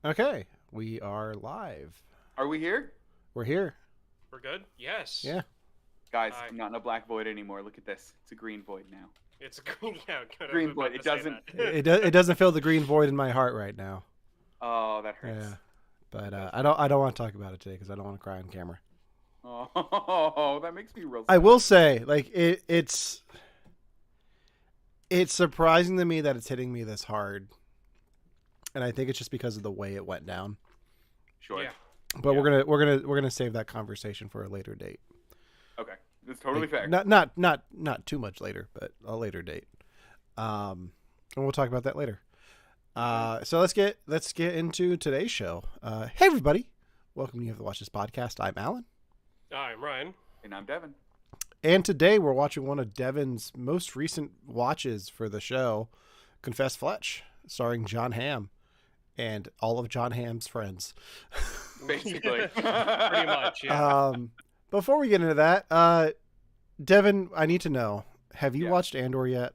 Okay, we are live. Are we here? We're here. We're good? Yes. Yeah. Guys, Hi. I'm not in a black void anymore. Look at this. It's a green void now. It's a green, yeah, good. Green void. It doesn't. It doesn't fill the green void in my heart right now. Oh, that hurts. Yeah. But I don't want to talk about it today because I don't want to cry on camera. Oh, that makes me real sad. I will say, like it's surprising to me that it's hitting me this hard, and I think it's just because of the way it went down. Sure. Yeah. But Yeah. we're gonna save that conversation for a later date. Okay. That's totally fair. Not too much later, but a later date. And we'll talk about that later. So let's get into today's show. Hey everybody, welcome to You Have to Watch This podcast. I'm Alan, I'm Ryan. And I'm Devin. and today we're watching one of Devin's most recent watches for the show, Confess Fletch, starring Jon Hamm and all of Jon Hamm's friends. Basically. Pretty much, yeah. Before we get into that, Devin, I need to know: have you Yeah. watched Andor yet?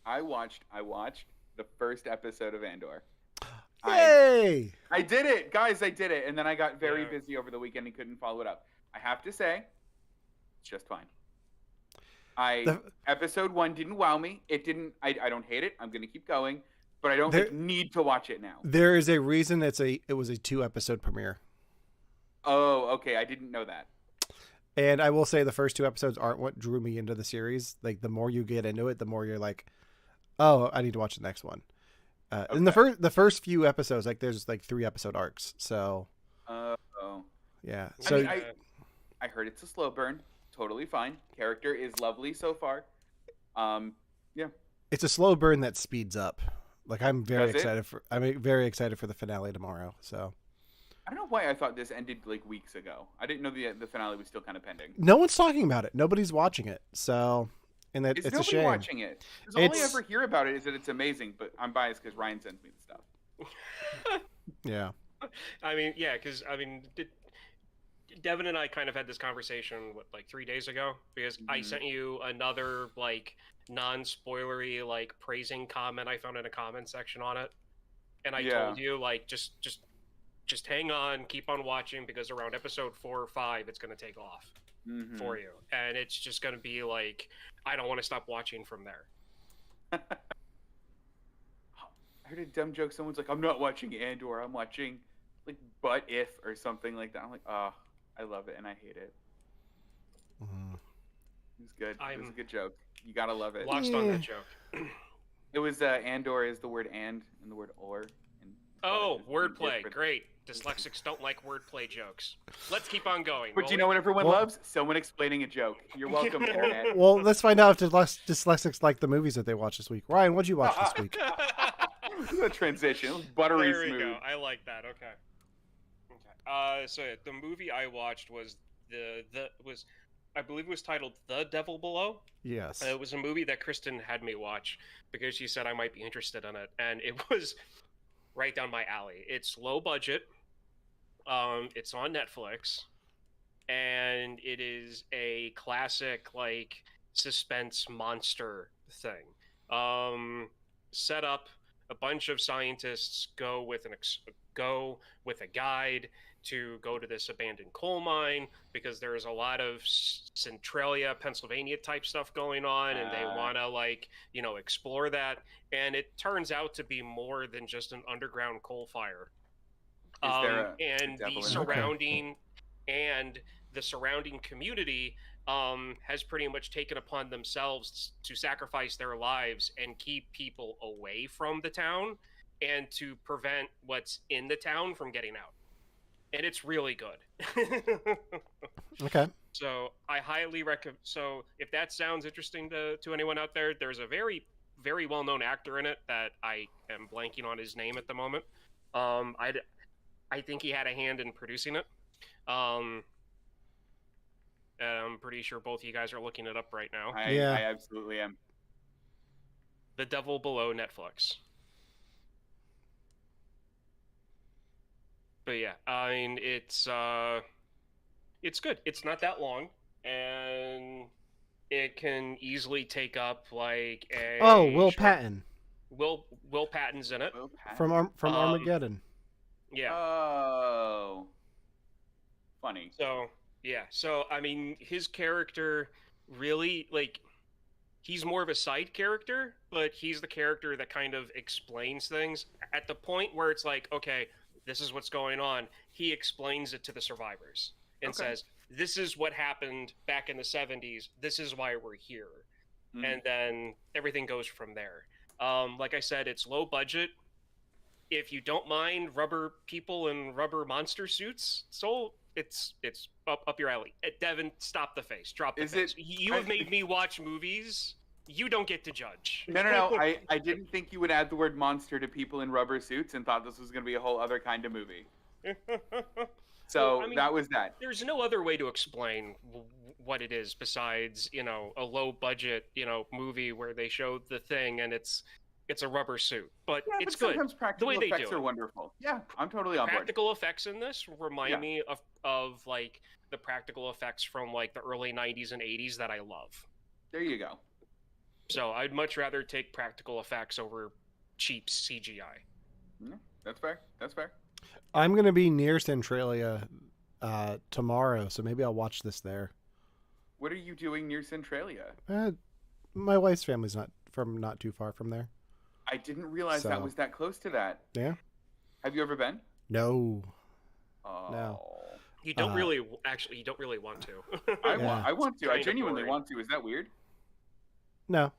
I watched the first episode of Andor. Yay! I did it, guys. I did it, and then I got very Yeah. busy over the weekend and couldn't follow it up. I have to say, it's just fine. Episode 1 didn't wow me. It didn't. I don't hate it. I'm gonna keep going, but I don't need to watch it now. There is a reason it was a 2-episode premiere. Oh, okay. I didn't know that. And I will say the first 2 episodes aren't what drew me into the series. Like the more you get into it, the more you're like, oh, I need to watch the next one. And the first few episodes, like there's like 3-episode arcs. So Oh. yeah. I So mean, I heard it's a slow burn. Totally fine. Character is lovely so far. Yeah. it's a slow burn that speeds up. Like I'm very Does it? excited for the finale tomorrow. So I don't know why I thought this ended like weeks ago. I didn't know the finale was still kind of pending. no one's talking about it. Nobody's watching it. So and Is it's a nobody shame. watching it? Because all I It's- ever hear about it is that it's amazing, but I'm biased because Ryan sends me the stuff. Yeah. I mean, yeah, because, I mean, Devin and I kind of had this conversation, like 3 days ago? Because I Mhm. sent you another, like, non-spoilery, like, praising comment I found in a comment section on it. And I Yeah. told you, like, just hang on, keep on watching, because around episode 4 or 5, it's going to take off Mhm. for you. And it's just going to be, like, I don't want to stop watching from there. I heard a dumb joke. Someone's like, "I'm not watching Andor. I'm watching like But If or something like that." I'm like, "Oh, I love it and I hate it." Mhm. It was good. It was a I'm- good joke. You gotta love it. Lost on that joke. It was Andor is the word and the word or. And Oh, is wordplay. different. Great. Dyslexics don't like wordplay jokes. Let's keep on going. But you know what everyone Well- loves? Someone explaining a joke. You're welcome, Internet. Well, let's find out if dyslexics like the movies that they watch this week. Ryan, what'd you watch this week? This is a transition. It was buttery There we smooth. go. I like that. Okay. So yeah, the movie I watched was I believe it was titled The Devil Below. Yes. It was a movie that Kristen had me watch because she said I might be interested in it, and it was right down my alley. It's low budget. It's on Netflix, and it is a classic like suspense monster thing. Set up, a bunch of scientists go with a guide to go to this abandoned coal mine because there's a lot of Centralia, Pennsylvania type stuff going on, and they want to explore that. And it turns out to be more than just an underground coal fire. Is there a And devil the in it? surrounding community has pretty much taken upon themselves to sacrifice their lives and keep people away from the town and to prevent what's in the town from getting out. And it's really good. Okay. So I highly recommend. So if that sounds interesting to anyone out there, there's a very, very well-known actor in it that I am blanking on his name at the moment. I think he had a hand in producing it. And I'm pretty sure both of you guys are looking it up right now. Yeah. I absolutely am. The Devil Below, Netflix. But yeah, I mean, it's good. It's not that long, and it can easily take up like a. Oh, Will Patton Will Patton's in it. Will Patton. from Um, Armageddon. Yeah. Oh, funny. So yeah. So I mean, his character really like he's more of a side character, but he's the character that kind of explains things at the point where it's like, okay, this is what's going on. He explains it to the survivors and Okay. says, this is what happened back in the 70s. This is why we're here. Mm. And then everything goes from there. Like I said, it's low budget. If you don't mind rubber people in rubber monster suits, so it's up your alley. Devin, stop the face. Drop the Is face. it- You have made me watch movies. You don't get to judge. No. I didn't think you would add the word monster to people in rubber suits and thought this was going to be a whole other kind of movie. So Well, I mean, that was that. There's no other way to explain what it is besides, a low budget, movie where they show the thing and it's a rubber suit. But Yeah, it's but good. sometimes The practical way they effects do are it. wonderful. Yeah, I'm totally on board. Practical effects in this remind Yeah. me of like the practical effects from like the early 90s and 80s that I love. There you go. So I'd much rather take practical effects over cheap CGI. Yeah, that's fair. That's fair. I'm gonna be near Centralia tomorrow, so maybe I'll watch this there. What are you doing near Centralia? My wife's family's not too far from there. I didn't realize So- that was that close to that. Yeah. Have you ever been? No. Oh. No. You don't you don't really want to. I Yeah. want to. I Kinda genuinely boring. want to. Is that weird? No.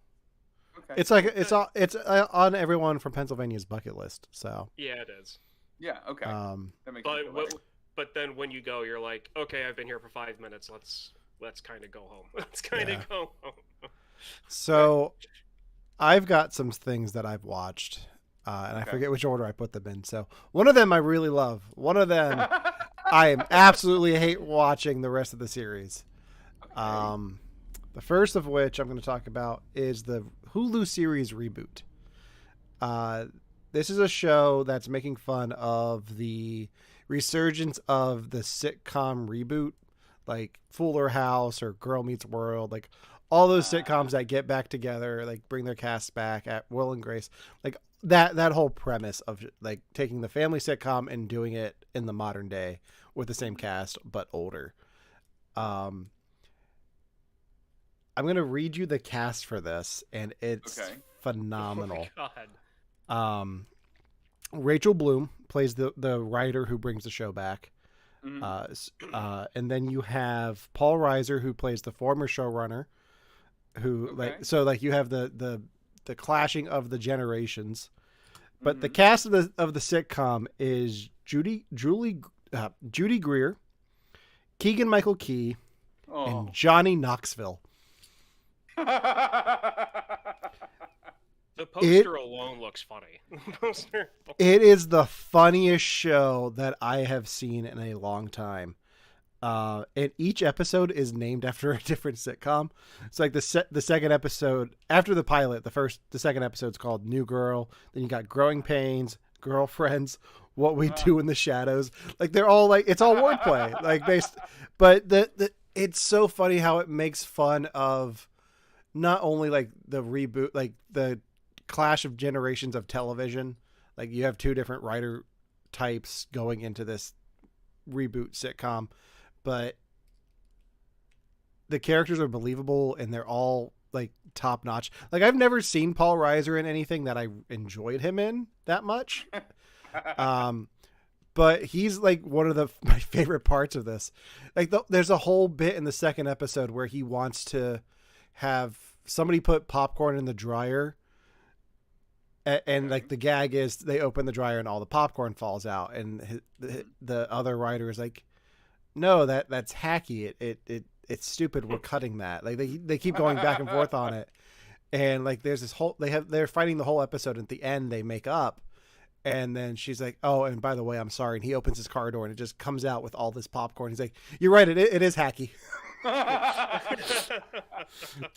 Okay. It's like it's on everyone from Pennsylvania's bucket list. So. Yeah, it is. Yeah. Okay. That makes me But feel better. but then when you go, you're like, okay, I've been here for 5 minutes. Let's kind of go home. Let's kind of Yeah. go home. So, I've got some things that I've watched, and I Okay. forget which order I put them in. So, one of them I really love. One of them I am absolutely hate watching the rest of the series. Okay. The first of which I'm going to talk about is the Hulu series reboot. This is a show that's making fun of the resurgence of the sitcom reboot, like Fuller House or Girl Meets World, like all those sitcoms that get back together, like bring their casts back at will and grace, like that whole premise of like taking the family sitcom and doing it in the modern day with the same cast but older. I'm gonna read you the cast for this, and it's Okay. phenomenal. Oh my God. Rachel Bloom plays the writer who brings the show back. Mhm. And then you have Paul Reiser, who plays the former showrunner, who Okay. you have the clashing of the generations. But the Mhm. cast of the sitcom is Judy Greer, Keegan Michael Key, Oh. and Johnny Knoxville. The poster alone looks funny. The poster. It is the funniest show that I have seen in a long time. And each episode is named after a different sitcom. It's like the second episode after the pilot, the second episode's called New Girl. Then you got Growing Pains, Girlfriends, What We Do in the Shadows. Like they're all like, it's all wordplay, like based, but it's so funny how it makes fun of not only like the reboot, like the clash of generations of television. Like you have two different writer types going into this reboot sitcom, but the characters are believable and they're all like top notch. Like I've never seen Paul Reiser in anything that I enjoyed him in that much. But he's like one of my favorite parts of this. Like there's a whole bit in the second episode where he wants to have somebody put popcorn in the dryer. And like the gag is they open the dryer and all the popcorn falls out. And the other writer is like, no, that's hacky. It's stupid. We're cutting that. Like they keep going back and forth on it. And like there's this whole, they're fighting the whole episode. At the end, they make up. And then she's like, oh, and by the way, I'm sorry. And he opens his car door and it just comes out with all this popcorn. He's like, you're right. It is hacky.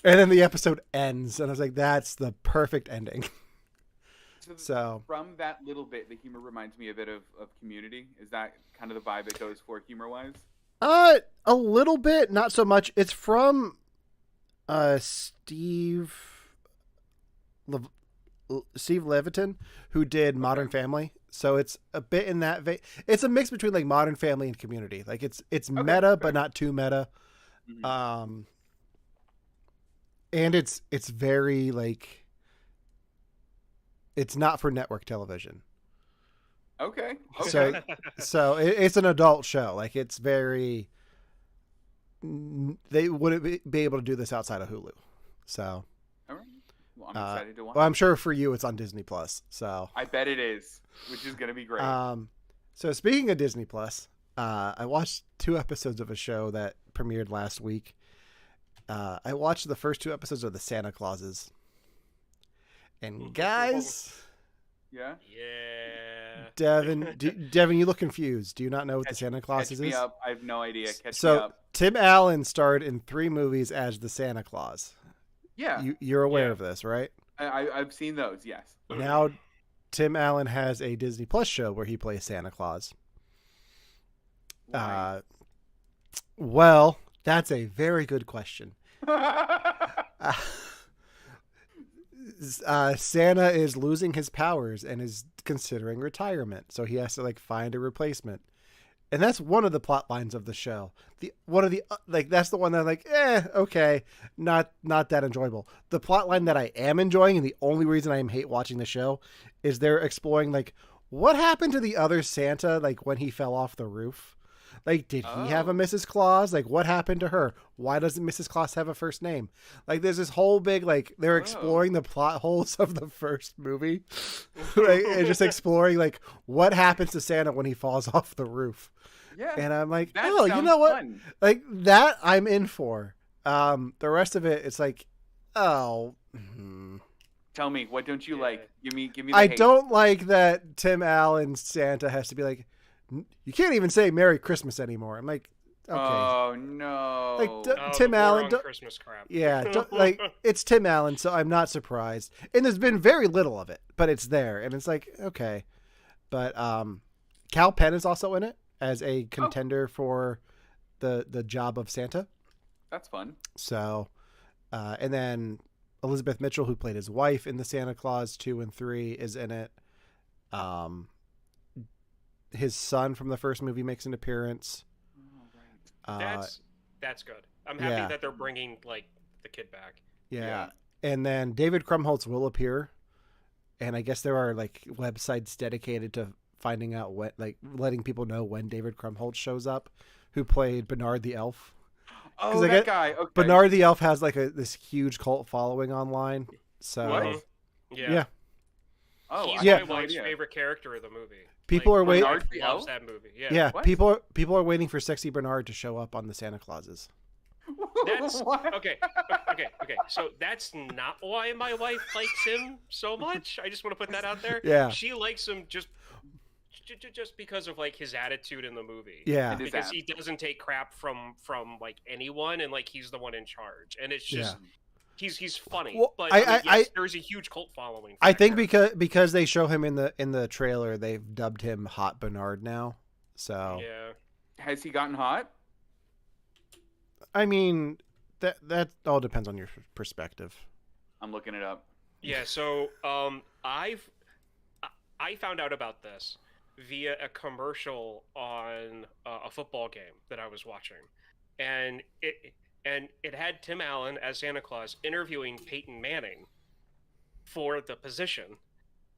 And then the episode ends. And I was like, that's the perfect ending. So from that little bit, the humor reminds me a bit of Community. Is that kind of the vibe it goes for humor-wise? A little bit, not so much. It's from Steve Steve Levitan, who did Modern Family. So it's a bit in that vein. It's a mix between like Modern Family and Community. Like it's meta, fair. but not too meta. Mhm. And it's very like, it's not for network television. Okay. So it's an adult show. Like it's very, they wouldn't be able to do this outside of Hulu. So, All right. Well, I'm excited to watch. well, I'm sure for you it's on Disney Plus. So I bet it is, which is gonna be great. So speaking of Disney Plus, I watched 2 episodes of a show that premiered last week. I watched the first 2 episodes of the Santa Clauses, and guys, Yeah. Yeah. Devin, you look confused. Do you not know what the Santa Catch Clauses me is? up. I have no idea. Catch me So up. Tim Allen starred in 3 movies as the Santa Claus. Yeah. You're aware Yeah. of this, right? I've seen those. Yes. Now, Tim Allen has a Disney Plus show where he plays Santa Claus. Why? Well, that's a very good question. Santa is losing his powers and is considering retirement, so he has to like find a replacement, and that's one of the plot lines of the show. That's the one that I'm like, okay, not that enjoyable. The plot line that I am enjoying, and the only reason I hate watching the show, is they're exploring like what happened to the other Santa, like when he fell off the roof. Like, did he have a Mrs. Claus? Like, what happened to her? Why doesn't Mrs. Claus have a first name? Like, there's this whole big, like, they're exploring the plot holes of the first movie. Like, and just exploring, like, what happens to Santa when he falls off the roof. Yeah. And I'm like, That you sounds know what? fun. Like, that I'm in for. The rest of it, it's like, oh. Tell me, what don't you like? Give me the I hate. don't like that Tim Allen's Santa has to be like, you can't even say Merry Christmas anymore. I'm like, okay. Oh no. Like, Tim the Allen. war on Christmas crap. Yeah, like it's Tim Allen, so I'm not surprised. And there's been very little of it, but it's there, and it's like, okay. But Cal Penn is also in it as a contender for the job of Santa. That's fun. So, and then Elizabeth Mitchell, who played his wife in the Santa Claus 2 and 3, is in it. His son from the first movie makes an appearance. Oh, right. That's good. I'm happy that they're bringing like the kid back. Yeah. And then David Krumholtz will appear, and I guess there are like websites dedicated to finding out what, like, letting people know when David Krumholtz shows up, who played Bernard the Elf. Oh, that guy. Okay. Bernard the Elf has like this huge cult following online. So What? Yeah. Oh, He's Yeah. my wife's favorite character of the movie. People are waiting. Bernard the Loves Elf? that movie. Yeah, What? people are waiting for Sexy Bernard to show up on the Santa Clauses. That's What? okay. So that's not why my wife likes him so much. I just want to put that out there. Yeah. She likes him just because of like his attitude in the movie. Yeah. And his Because abs. he doesn't take crap from like anyone, and like he's the one in charge, and it's just he's funny. Well, but I there's a huge cult following. For I that think character. because they show him in the trailer, they've dubbed him Hot Bernard now. So Yeah. Has he gotten hot? I mean, that all depends on your perspective. I'm looking it up. Yeah, so I found out about this via a commercial on a football game that I was watching, and it had Tim Allen as Santa Claus interviewing Peyton Manning for the position,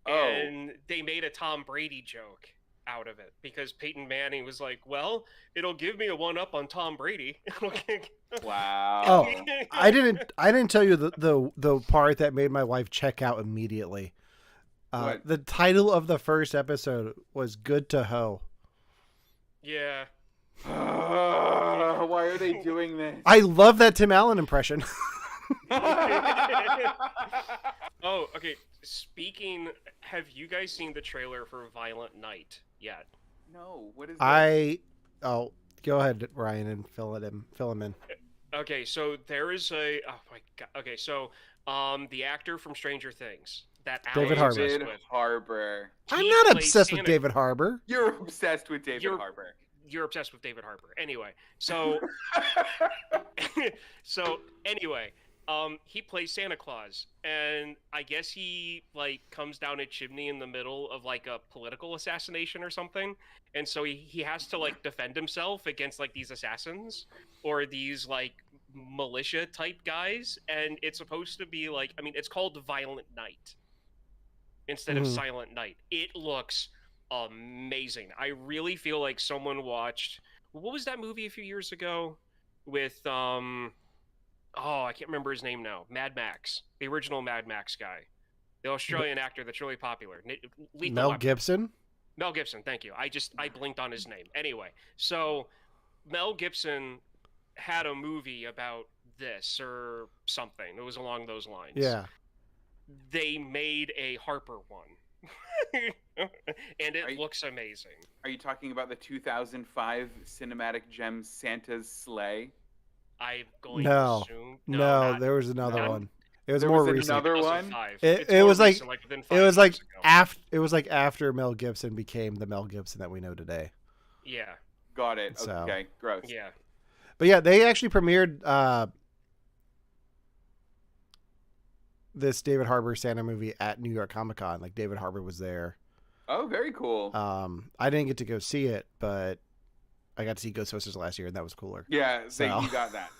and they made a Tom Brady joke out of it because Peyton Manning was like, "Well, it'll give me a one-up on Tom Brady." Wow. Oh, I didn't tell you the part that made my wife check out immediately. What? The title of the first episode was "Good to Ho." Yeah. Why are they doing this? I love that Tim Allen impression. Oh, okay. Speaking, have you guys seen the trailer for Violent Night yet? No. What is this? Go ahead, Ryan, and fill him in. Okay, so there is a oh my god. Okay, so the actor from Stranger Things that David Alan's Harbour. obsessed David with. Harbour. I'm He not plays obsessed with Santa- David Harbour. You're obsessed with David You're- Harbour. You're obsessed with David Harbour. Anyway, so so anyway, He plays Santa Claus, and I guess he like comes down a chimney in the middle of like a political assassination or something, and so he has to like defend himself against like these assassins or these like militia type guys, and it's supposed to be like, I mean, it's called Violent Night instead of Mhm. Silent Night. It looks amazing. I really feel like someone watched, what was that movie a few years ago with oh, I can't remember his name now. Mad Max, the original Mad Max guy, the Australian actor that's really popular. Lethal Mel Weapon. Gibson. Mel Gibson, thank you. I blinked on his name. Anyway, so Mel Gibson had a movie about this or something. It was along those lines. Yeah. They made a Harper one. And it looks amazing. Are you talking about the 2005 cinematic gem Santa's Sleigh? I'm going No. to assume No, there was another not- one. It was There more was recent. another one? 2005. It- It's it more was like- recent, within It 5 was like years ago. It was like after Mel Gibson became the Mel Gibson that we know today. Yeah, Got it. So- Okay, gross. yeah. But yeah, they actually premiered this David Harbour Santa movie at New York Comic Con. Like David Harbour was there. Oh, very cool. I didn't get to go see it, but I got to see Ghostbusters last year, and that was cooler. Yeah, so- you got that.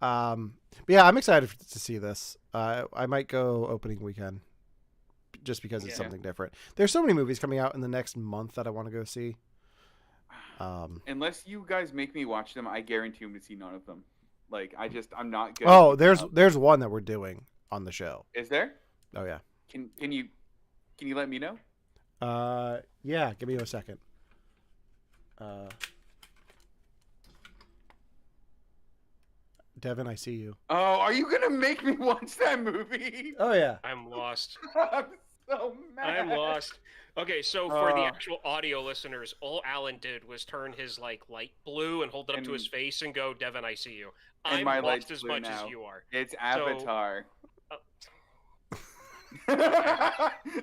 But yeah, I'm excited to see this. I might go opening weekend just because it's Yeah. something different. There's so many movies coming out in the next month that I want to go see. Unless you guys make me watch them, I guarantee I'm to see none of them. Like, I'm not good. Oh, at there's keeping up. there's one that we're doing on the show. Is there? Oh yeah. Can you let me know? Yeah. Give me a second. Devin, I see you. Oh, are you gonna make me watch that movie? Oh yeah. I'm lost. I'm so mad. I'm lost. Okay, so for the Uh. actual audio listeners, all Alan did was turn his like light blue and hold it up to his face and go, "Devin, I see you." And I'm my lost light's as blue much now. as you are. It's Avatar. uh,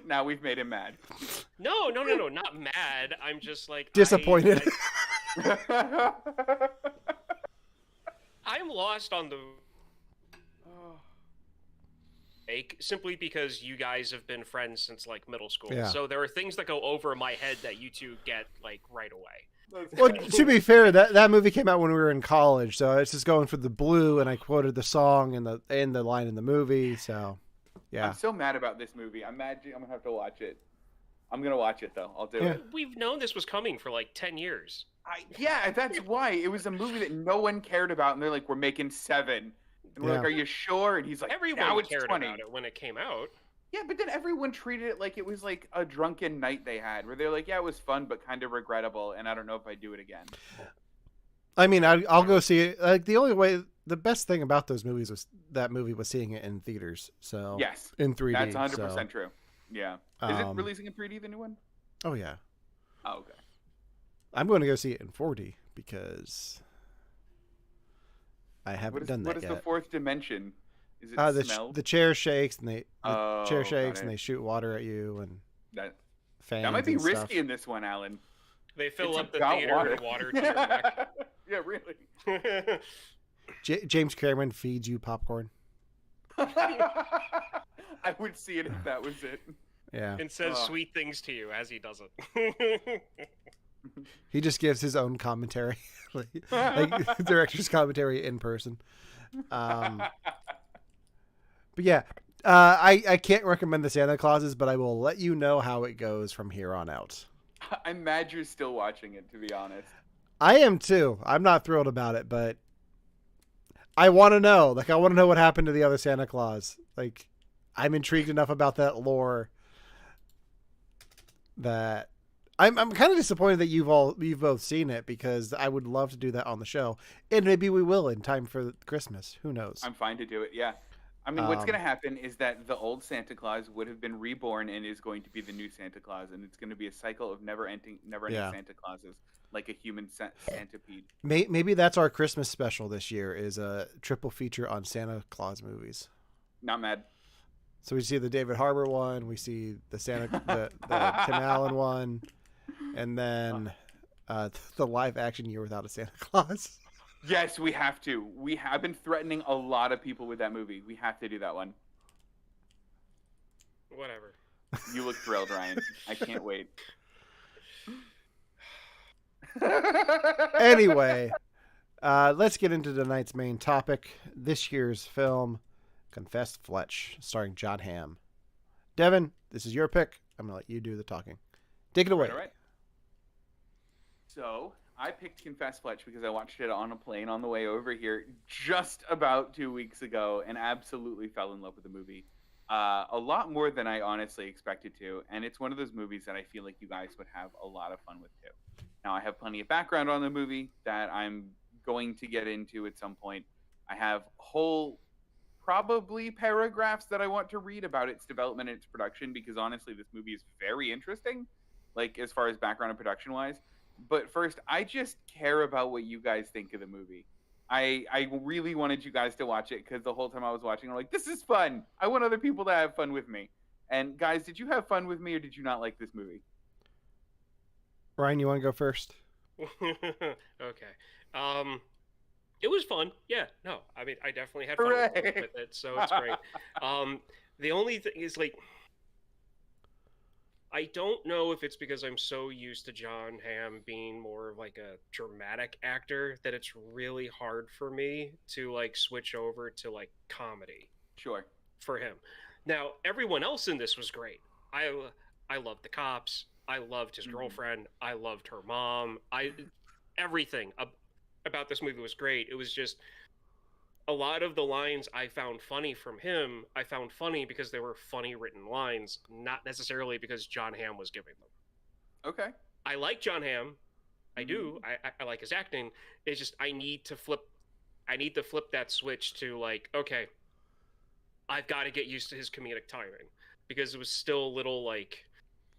Now we've made him mad. No, not mad. I'm just like Disappointed. I'm lost on the simply because you guys have been friends since like middle school. Yeah. So there are things that go over my head that you two get like right away. Well, to be fair, that movie came out when we were in college, so it's just going for the blue, and I quoted the song and the line in the movie. So, yeah. I'm so mad about this movie. I'm mad. I'm gonna have to watch it. I'm gonna watch it though. I'll do Yeah. it. We've known this was coming for like 10 years. Yeah, that's why it was a movie that no one cared about, and they're like, "We're making 7," and we're Yeah. like, "Are you sure?" And he's like, Everyone "Now it's cared 20." about it when it came out. Yeah, but then everyone treated it like it was like a drunken night they had, where they're like, "Yeah, it was fun, but kind of regrettable, and I don't know if I'd do it again." I mean, I'll go see it. Like the best thing about those movies was that movie was seeing it in theaters. So Yes, in 3D. that's 100% so, true. Yeah, is it Um, releasing in 3D, the new one? Oh yeah, Oh, okay. I'm going to go see it in 4D because I haven't done What that is yet. the fourth dimension? Is it the smell? the chair shakes and Oh, chair got shakes and it. they shoot water at you and That fans. might be and risky stuff. in this one, Alan. They fill It's up the about theater with water to your neck. Yeah, really. James Cameron feeds you popcorn. I would see it if that was it. Yeah, And says Oh. sweet things to you as he does it. he just gives his own commentary, like director's commentary in person. But yeah, I can't recommend the Santa Clauses, but I will let you know how it goes from here on out. I'm mad you're still watching it, to be honest. I am too. I'm not thrilled about it, but I want to know. Like, I want to know what happened to the other Santa Claus. Like, I'm intrigued enough about that lore that I'm kind of disappointed that you've both seen it, because I would love to do that on the show, and maybe we will in time for Christmas. Who knows? I'm fine to do it, yeah. I mean, what's going to happen is that the old Santa Claus would have been reborn and is going to be the new Santa Claus, and it's going to be a cycle of never-ending Yeah. Santa Clauses, like a human centipede. Maybe that's our Christmas special this year, is a triple feature on Santa Claus movies. Not mad. So we see the David Harbour one, we see the the Tim Allen one, and then the live action Year Without a Santa Claus. Yes, we have to. We have been threatening a lot of people with that movie. We have to do that one. Whatever. You look thrilled, Ryan. I can't wait. Anyway, let's get into tonight's main topic. This year's film, Confess Fletch, starring Jon Hamm. Devin, this is your pick. I'm going to let you do the talking. Take it away. All right. So, I picked Confess Fletch because I watched it on a plane on the way over here just about 2 weeks ago and absolutely fell in love with the movie. A lot more than I honestly expected to. And it's one of those movies that I feel like you guys would have a lot of fun with too. Now, I have plenty of background on the movie that I'm going to get into at some point. I have whole probably paragraphs that I want to read about its development and its production because honestly, this movie is very interesting, like as far as background and production wise. But first, I just care about what you guys think of the movie. I really wanted you guys to watch it because the whole time I was watching, I'm like, this is fun. I want other people to have fun with me. And guys, did you have fun with me or did you not like this movie? Ryan, you want to go first? Okay. It was fun. Yeah. No, I mean, I definitely had fun with it, so it's great. The only thing is, like, I don't know if it's because I'm so used to Jon Hamm being more of like a dramatic actor that it's really hard for me to like switch over to like comedy. Sure. For him. Now, everyone else in this was great. I loved the cops. I loved his girlfriend. I loved her mom. Everything about this movie was great. It was just a lot of the lines I found funny from him, I found funny because they were funny written lines, not necessarily because Jon Hamm was giving them. Okay. I like Jon Hamm. I do. I like his acting. It's just I need to flip that switch to like, okay, I've got to get used to his comedic timing because it was still a little like,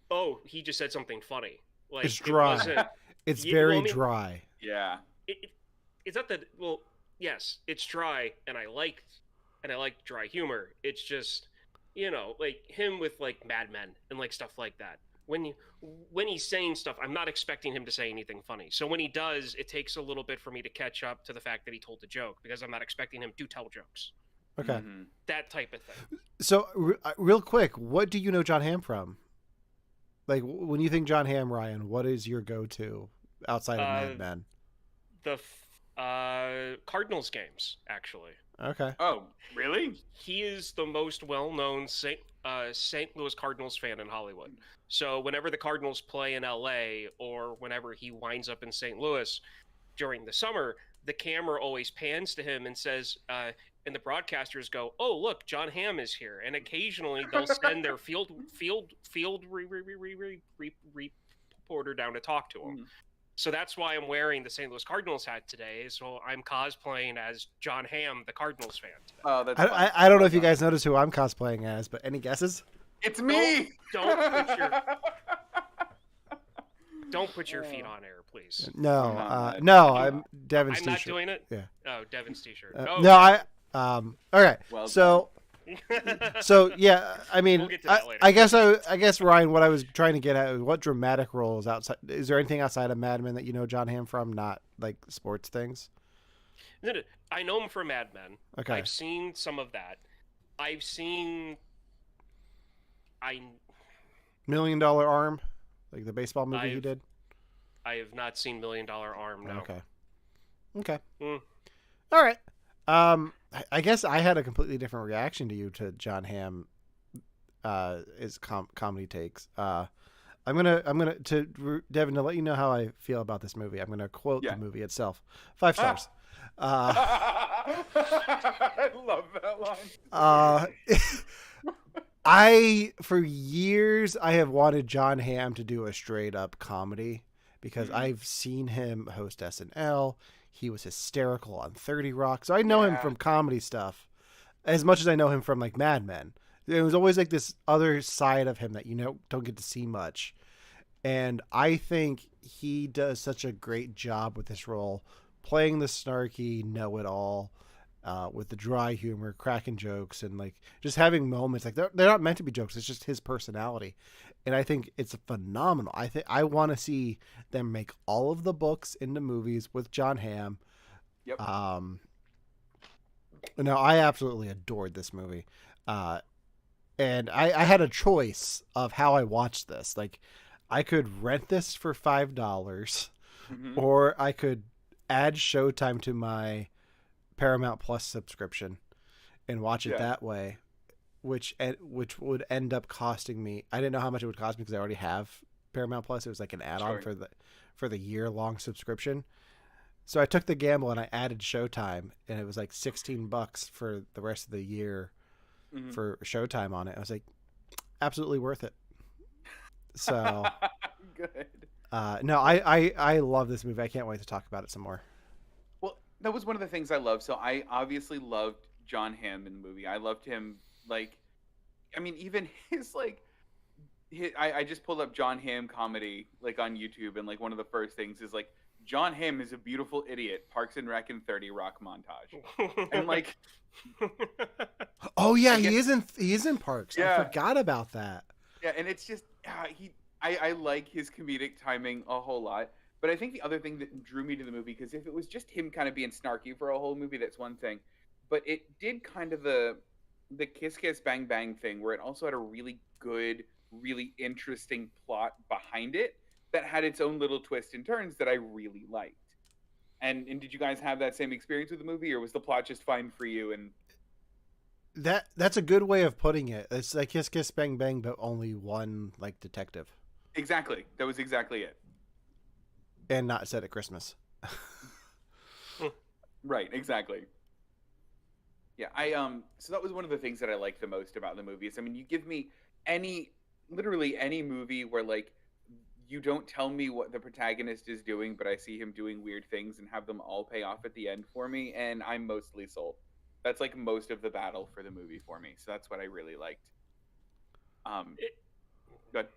oh, he just said something funny. Like it's dry. It's very dry. Yeah. It's not that. Well, yes, it's dry, and I like dry humor. It's just, like him with like Mad Men and like stuff like that. When he's saying stuff, I'm not expecting him to say anything funny. So when he does, it takes a little bit for me to catch up to the fact that he told the joke because I'm not expecting him to tell jokes. Okay. That type of thing. So real quick, what do you know Jon Hamm from? Like when you think Jon Hamm, Ryan, what is your go-to outside of Mad Men? The Cardinals games, actually. Okay. Oh, really? He is the most well-known St. Louis Cardinals fan in Hollywood. So whenever the Cardinals play in LA or whenever he winds up in St. Louis during the summer, the camera always pans to him and says, and the broadcasters go, "Oh, look, Jon Hamm is here." And occasionally they'll send their field reporter down to talk to him. So that's why I'm wearing the St. Louis Cardinals hat today. So I'm cosplaying as Jon Hamm, the Cardinals fan today. Oh, that's I don't know if you guys noticed who I'm cosplaying as, but any guesses? It's me. Don't put your feet on air, please. No, I'm Devin's I'm t-shirt. not doing it. Yeah. Oh, Devin's t-shirt. No, okay. Well, so yeah, I mean, We'll get to that later. I guess Ryan, what I was trying to get at was what dramatic roles outside. Is there anything outside of Mad Men that you know Jon Hamm from? Not like sports things. No, I know him from Mad Men. Okay. I've seen some of that. I've seen. $1 Million Arm, like the baseball movie he did. I have not seen $1 Million Arm. No. Okay. All right. I guess I had a completely different reaction to you to Jon Hamm, his comedy takes. I'm gonna to Devin, to let you know how I feel about this movie. I'm gonna quote the movie itself. 5 stars. I love that line. For years I have wanted Jon Hamm to do a straight up comedy because I've seen him host SNL. He was hysterical on 30 Rock. So I know him from comedy stuff as much as I know him from like Mad Men. It was always like this other side of him that don't get to see much. And I think he does such a great job with this role, playing the snarky know-it-all, with the dry humor, cracking jokes, and like just having moments like they're not meant to be jokes. It's just his personality, and I think it's phenomenal. I want to see them make all of the books into movies with Jon Hamm. Yep. No, I absolutely adored this movie. And I had a choice of how I watched this. Like, I could rent this for $5, Mm-hmm. or I could add Showtime to my Paramount Plus subscription and watch it that way, which would end up costing me. I didn't know how much it would cost me because I already have Paramount Plus. It was like an add-on for the year-long subscription. So I took the gamble and I added Showtime, and it was like $16 for the rest of the year for Showtime on it. I was like, absolutely worth it. So good. No, I love this movie. I can't wait to talk about it some more. Well, that was one of the things I loved. So I obviously loved Jon Hamm in the movie. I loved him. Like, I mean, even his like, I just pulled up Jon Hamm comedy like on YouTube, and like one of the first things is like, Jon Hamm is a beautiful idiot. Parks and Rec and 30 Rock montage, and like, oh yeah, he is in Parks. Yeah. I forgot about that. Yeah, and it's just I like his comedic timing a whole lot. But I think the other thing that drew me to the movie, because if it was just him kind of being snarky for a whole movie, that's one thing. But it did kind of the kiss kiss bang bang thing, where it also had a really good, really interesting plot behind it that had its own little twists and turns that I really liked. And did you guys have that same experience with the movie, or was the plot just fine for you? And that's a good way of putting it. It's like Kiss Kiss Bang Bang, but only one like detective. Exactly, that was exactly it. And not set at Christmas. Right, exactly. Yeah, so that was one of the things that I liked the most about the movie. Is, I mean, you give me literally any movie where like you don't tell me what the protagonist is doing, but I see him doing weird things and have them all pay off at the end for me, and I'm mostly sold. That's like most of the battle for the movie for me. So that's what I really liked. Good.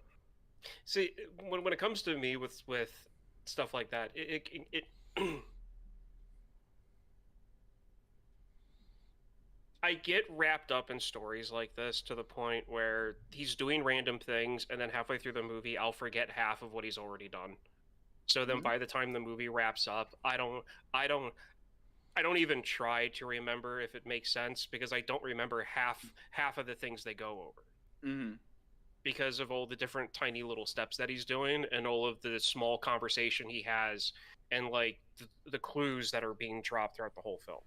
See, when it comes to me with stuff like that, it I get wrapped up in stories like this to the point where he's doing random things, and then halfway through the movie, I'll forget half of what he's already done. So then by the time the movie wraps up, I don't even try to remember if it makes sense, because I don't remember half of the things they go over. Because of all the different tiny little steps that he's doing, and all of the small conversation he has, and like the clues that are being dropped throughout the whole film.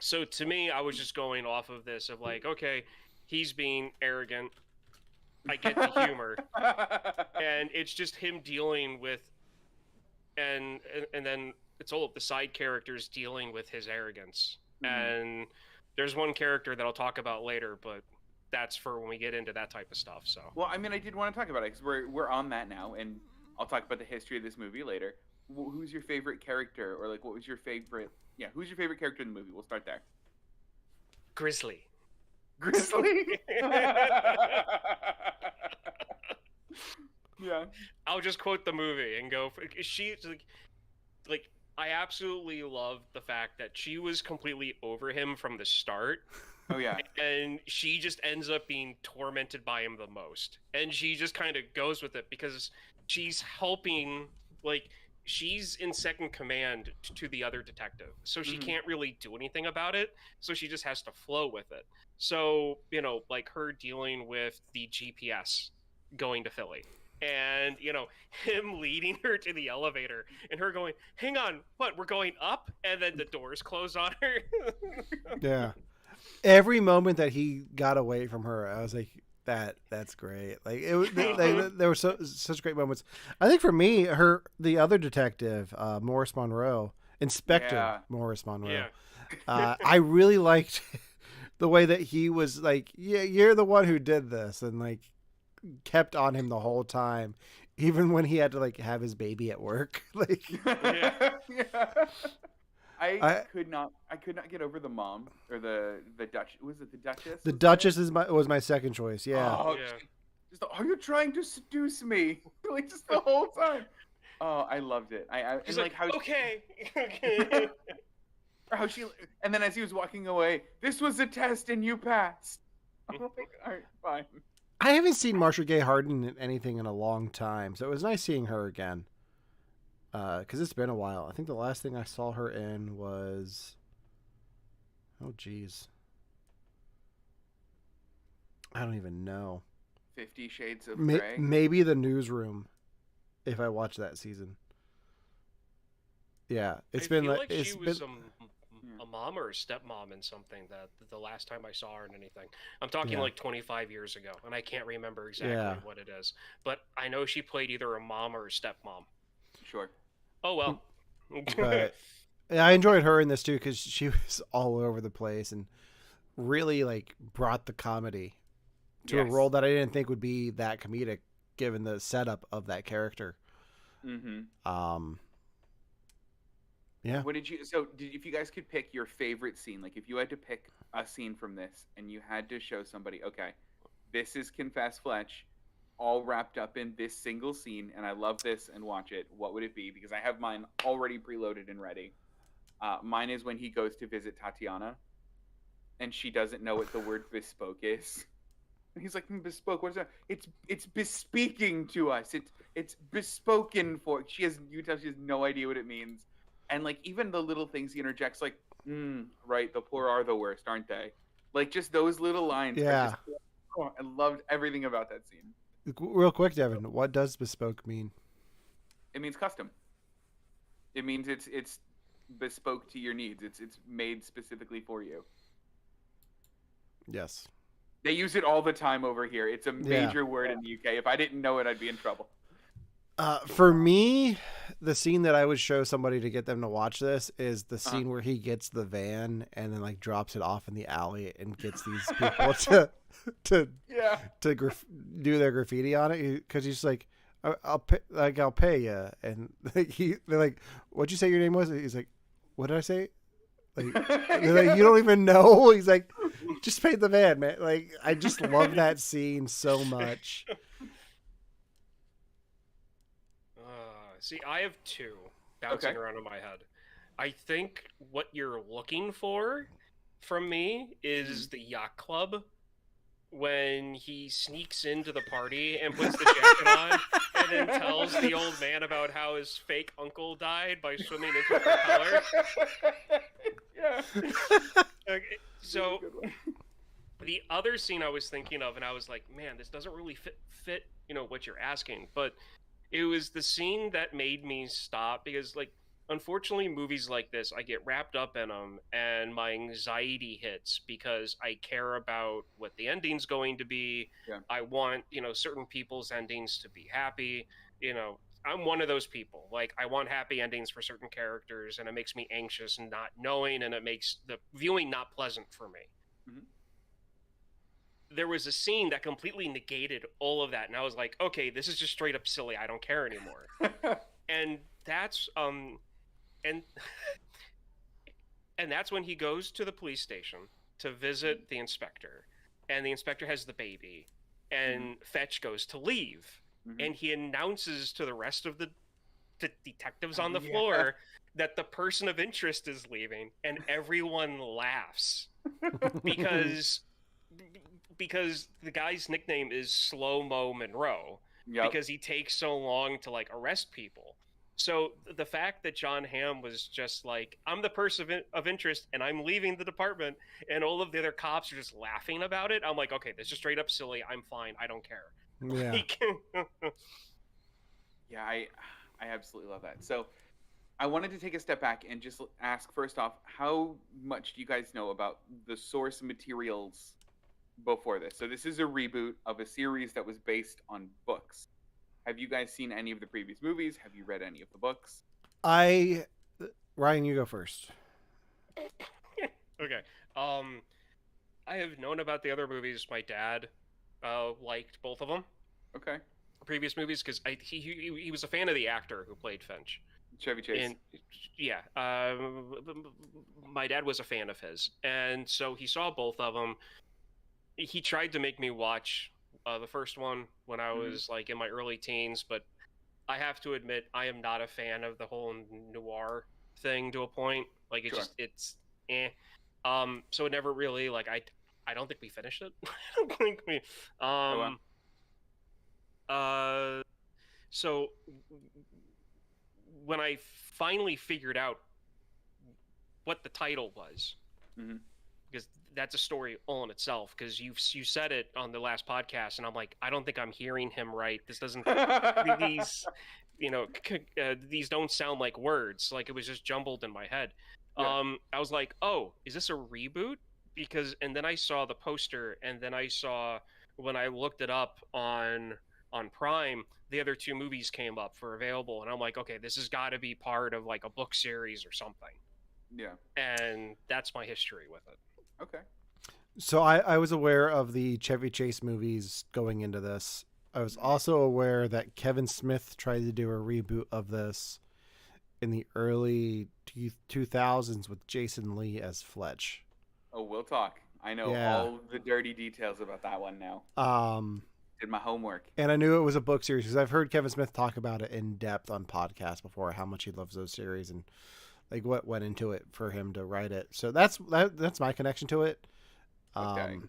So to me, I was just going off of this of like, okay, he's being arrogant. I get the humor. And it's just him dealing with, and then it's all of the side characters dealing with his arrogance. And there's one character that I'll talk about later, but that's for when we get into that type of stuff. So, well, I mean, I did want to talk about it because we're on that now, and I'll talk about the history of this movie later. Who's your favorite character, or like, what was your favorite? Yeah, who's your favorite character in the movie? We'll start there. Grizzly. Yeah. I'll just quote the movie and go. She's like I absolutely loved the fact that she was completely over him from the start. Oh yeah. And she just ends up being tormented by him the most. And she just kind of goes with it because she's helping, like, she's in second command to the other detective. So she can't really do anything about it. So she just has to flow with it. So, you know, like her dealing with the GPS going to Philly. And, you know, him leading her to the elevator and her going, hang on, what, we're going up? And then the doors close on her. Yeah. Every moment that he got away from her, I was like, that's great. Like it was, there were such great moments. I think for me, the other detective, Morris Monroe, Inspector Morris Monroe. Yeah. I really liked the way that he was like, yeah, you're the one who did this, and like kept on him the whole time, even when he had to like have his baby at work. Like, I could not get over the mom or the Dutch. Was it the Duchess? The Duchess was my second choice. Yeah. Oh, just, are you trying to seduce me? Like just the whole time. Oh, I loved it. She's like how okay. Or how she, and then as he was walking away, this was a test and you passed. I'm like, all right, fine. I haven't seen Marsha Gay Harden in anything in a long time, so it was nice seeing her again. because it's been a while. I think the last thing I saw her in was, oh geez, I don't even know. 50 Shades of Grey. Maybe The Newsroom, if I watch that season. Yeah, I feel like she was a mom or a stepmom in something that the last time I saw her in anything. I'm talking like 25 years ago, and I can't remember exactly what it is. But I know she played either a mom or a stepmom. Sure. Oh, well. But I enjoyed her in this, too, because she was all over the place and really, like, brought the comedy to a role that I didn't think would be that comedic, given the setup of that character. Mm-hmm. Yeah. What did you? If you guys could pick your favorite scene, like if you had to pick a scene from this, and you had to show somebody, okay, this is Confess Fletch, all wrapped up in this single scene, and I love this and watch it. What would it be? Because I have mine already preloaded and ready. Mine is when he goes to visit Tatiana, and she doesn't know what the word bespoke is. And he's like, bespoke. What is that? It's bespeaking to us. It's bespoken for. She has no idea what it means. And like even the little things he interjects, like, right, the poor are the worst, aren't they? Like just those little lines. Yeah. I loved everything about that scene. Real quick, Devin, what does bespoke mean? It means custom. It means it's bespoke to your needs. It's made specifically for you. Yes. They use it all the time over here. It's a major word in the UK. If I didn't know it, I'd be in trouble. For me, the scene that I would show somebody to get them to watch this is the scene where he gets the van and then like drops it off in the alley and gets these people to do their graffiti on it, because he's like, I'll pay you, and they're like, what'd you say your name was? He's like, what did I say? Like, they're like, you don't even know. He's like, just pay the van, man. Like, I just love that scene so much. See, I have two bouncing around in my head. I think what you're looking for from me is the yacht club, when he sneaks into the party and puts the jacket on and then tells the old man about how his fake uncle died by swimming into a propeller. Yeah. Okay, so the other scene I was thinking of, and I was like, man, this doesn't really fit what you're asking, but it was the scene that made me stop, because like unfortunately movies like this, I get wrapped up in them and my anxiety hits because I care about what the ending's going to be. I want certain people's endings to be happy. I'm one of those people. Like, I want happy endings for certain characters, and it makes me anxious and not knowing, and it makes the viewing not pleasant for me. There was a scene that completely negated all of that, and I was like, okay, this is just straight up silly. I don't care anymore. And that's and that's when he goes to the police station to visit the inspector, and the inspector has the baby, and Fletch goes to leave, and he announces to the rest of the detectives on the floor that the person of interest is leaving, and everyone laughs because the guy's nickname is Slow-Mo Monroe, because he takes so long to like arrest people. So the fact that Jon Hamm was just like, I'm the person of interest and I'm leaving the department, and all of the other cops are just laughing about it, I'm like, okay, this is straight up silly. I'm fine. I don't care. Yeah, I absolutely love that. So I wanted to take a step back and just ask, first off, how much do you guys know about the source materials before this? So this is a reboot of a series that was based on books. Have you guys seen any of the previous movies? Have you read any of the books? Ryan, you go first. Okay. I have known about the other movies. My dad liked both of them. Okay. Previous movies, because he was a fan of the actor who played Finch. Chevy Chase. And my dad was a fan of his, and so he saw both of them. He tried to make me watch the first one when I was like in my early teens, but I have to admit I am not a fan of the whole noir thing to a point. Like it's so it never really, like, I don't think we finished it. I don't think we so when I finally figured out what the title was, Mm-hmm. because that's a story all in itself. Because you said it on the last podcast, and I'm like, I don't think I'm hearing him right. This doesn't these these don't sound like words. Like, it was just jumbled in my head. Yeah. I was like, oh, is this a reboot? Because, and then I saw the poster, and then I saw, when I looked it up on Prime, the other two movies came up for available, and I'm like, okay, this has got to be part of like a book series or something. Yeah. And that's my history with it. Okay. So I was aware of the Chevy Chase movies going into this. I was also aware that Kevin Smith tried to do a reboot of this in the early 2000s with Jason Lee as Fletch. Oh, we'll talk. I know Yeah. all the dirty details about that one now. Did my homework. And I knew it was a book series because I've heard Kevin Smith talk about it in depth on podcasts before, how much he loves those series and like what went into it for him to write it. So that's my connection to it. Okay.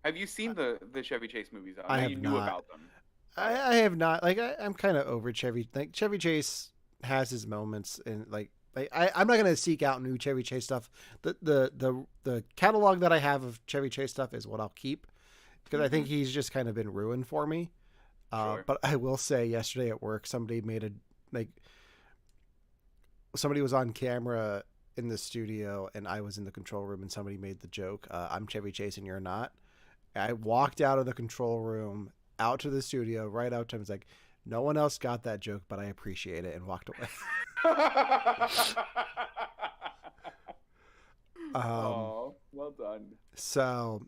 Have you seen the Chevy Chase movies? I know have you knew not. about them. I have not. Like I'm kind of over Chevy. Like Chevy Chase has his moments, and I'm not gonna seek out new Chevy Chase stuff. The catalog that I have of Chevy Chase stuff is what I'll keep because I think he's just kind of been ruined for me. Sure. But I will say, yesterday at work, somebody was on camera in the studio, and I was in the control room, and somebody made the joke, "I'm Chevy Chase and you're not." I walked out of the control room, out to the studio, right out to him. It's like, no one else got that joke, but I appreciate it, and walked away. Oh, well done. So,